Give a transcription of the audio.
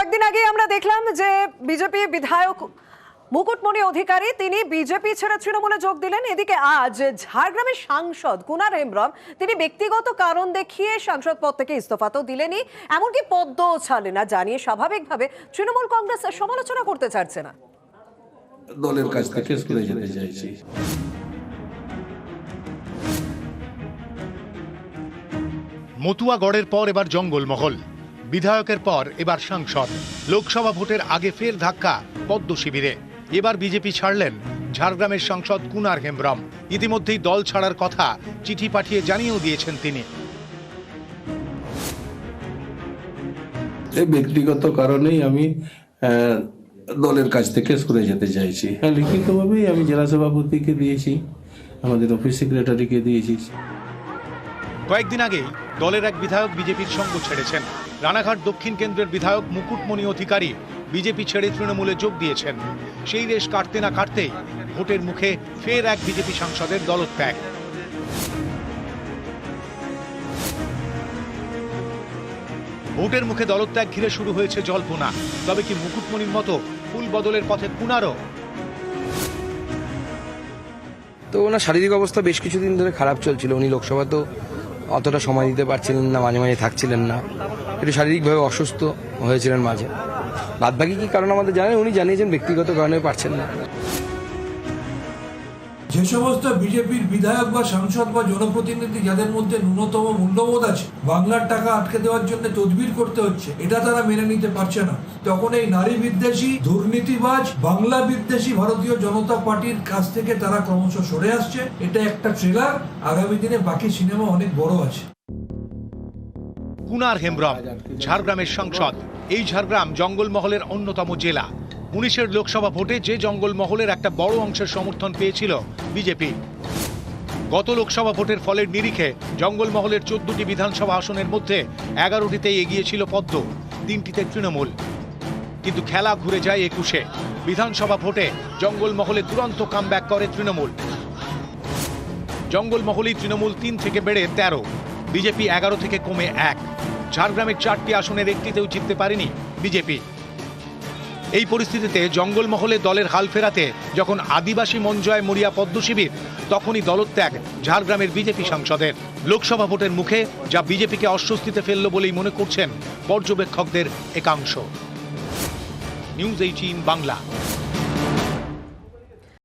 কয়েকদিন আগে আমরা দেখলাম যে বিজেপি বিধায়ক মুকুটমণি অধিকারী তিনি বিজেপি ছেড়ে তৃণমূলে যোগ দিলেন। এদিকে আজ ঝাড়গ্রামের সাংসদ কুনার হেমব্রম তিনি ব্যক্তিগত কারণ দেখিয়ে সাংসদ পদ থেকে ইস্তফা তো দিলেনই, এমনকি পদও ছাড়লেন না, জানিয়ে স্বাভাবিকভাবে তৃণমূল কংগ্রেস সমালোচনা করতে চাইছে না। দলের কাছ থেকে সরে যেতে চাইছি। মতুয়াগড়ের পর এবার জঙ্গলমহল, বিধায়কের পর এবার সাংসদ। লোকসভা ভোটের আগে ফের ধাক্কা পদ্ম শিবিরে। এবার বিজেপি ছাড়লেন ঝাড়গ্রামের সাংসদ কুনার হেমব্রম। ইতিমধ্যেই দল ছাড়ার কথা চিঠি পাঠিয়ে জানিয়েও দিয়েছেন তিনি। এই ব্যক্তিগত কারণেই আমি দলের কাছ থেকে সরে যেতে চাইছি। লিখিতভাবেই আমি জেলা সভাপতিকে দিয়েছি, আমাদের অফিস সেক্রেটারিকে দিয়েছি। কয়েকদিন আগেই দলের এক বিধায়ক বিজেপির সঙ্গ ছেড়েছেন। রানাঘাট দক্ষিণ কেন্দ্রের বিধায়ক মুকুটমণি অধিকারী বিজেপি ছেড়ে তৃণমূলে যোগ দিয়েছেন। সেই রেশ কাটতে না কাটতেই ভোটের মুখে ফের এক বিজেপি সাংসদের দলত্যাগ। ভোটের মুখে দলত্যাগ ঘিরে শুরু হয়েছে জল্পনা। তবে কি মুকুটমণির মতো ফুল বদলের পথে কুনারও? তো ওনার শারীরিক অবস্থা বেশ কিছুদিন ধরে খারাপ চলছিল। উনি লোকসভা তো অতটা সময় দিতে পারছিলেন না, মাঝে মাঝে থাকছিলেন না, একটু শারীরিকভাবে অসুস্থ হয়েছিলেন মাঝে। বাদবাকি কি কারণ আমাদের জানেন, উনি জানিয়েছেন ব্যক্তিগত কারণে পারছেন না। যে সমস্ত বিজেপির বিধায়ক বা সাংসদ বা জনপ্রতিনিধি যাদের মধ্যে ন্যূনতম মূল্যবোধ আছে, বাংলার টাকা আটকে দেওয়ার জন্য তদবির করতে হচ্ছে, এটা তারা মেনে নিতে পারছে না। তখন এই নারী বিদ্বেষী, দুর্নীতিবাজ, বাংলা বিদ্বেষী ভারতীয় জনতা পার্টির কাছ থেকে তারা ক্রমশ সরে আসছে। এটা একটা ট্রেলার, আগামী দিনে বাকি সিনেমা অনেক বড় আছে। কুনার হেমব্রম ঝাড়গ্রামের সাংসদ। এই ঝাড়গ্রাম জঙ্গলমহলের অন্যতম জেলা। 19-এর লোকসভা ভোটে যে জঙ্গলমহলের একটা বড় অংশের সমর্থন পেয়েছিল বিজেপি। গত লোকসভা ভোটের ফলের নিরিখে জঙ্গলমহলের 14টি বিধানসভা আসনের মধ্যে 11টিতেই এগিয়েছিল পদ্ম, 3টিতে তৃণমূল। কিন্তু খেলা ঘুরে যায় 21-এ। বিধানসভা ভোটে জঙ্গলমহলে দুরন্ত কামব্যাক করে তৃণমূল। জঙ্গলমহলেই তৃণমূল 3 থেকে বেড়ে 13, বিজেপি 11 থেকে কমে 1। ঝাড়গ্রামের 4টি আসনের একটিতেও জিততে পারেনি বিজেপি। এই পরিস্থিতিতে জঙ্গলমহলে দলের হাল ফেরাতে যখন আদিবাসী মন জয় মরিয়া পদ্ম শিবির, তখনই দলত্যাগ ঝাড়গ্রামের বিজেপি সাংসদের। লোকসভা ভোটের মুখে যা বিজেপিকে অস্বস্তিতে ফেলল বলেই মনে করছেন পর্যবেক্ষকদের একাংশ। নিউজ 18 বাংলা।